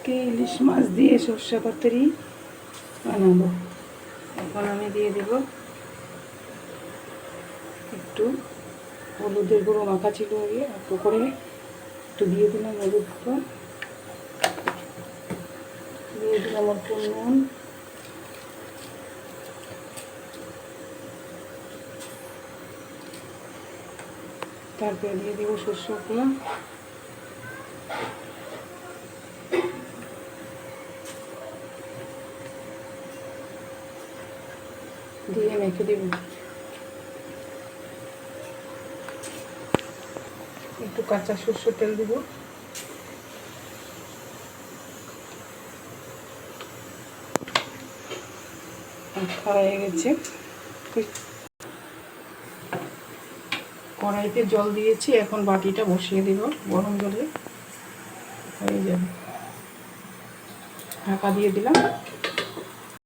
আজকে ইলিশ মাছ দিয়ে সর্ষে পাতুরি বানাবো। এখন আমি দিয়ে দেব একটু হলুদের গুঁড়ো, মাখা ছিল আগে একটু করে, একটু দিয়ে দিলাম হলুদ গুঁড়ো, দিয়ে দিলাম একটু নুন, তারপরে দিয়ে দেবো সর্ষে গুঁড়ো, দিয়ে মেখে দেব। একটু কাঁচা সর্ষের তেল দেব, হয়ে গেছে। কড়াইতে জল দিয়েছি, এখন বাটিটা বসিয়ে দেব গরম জলে, হয়ে যাবে। ঢাকা দিয়ে দিলাম।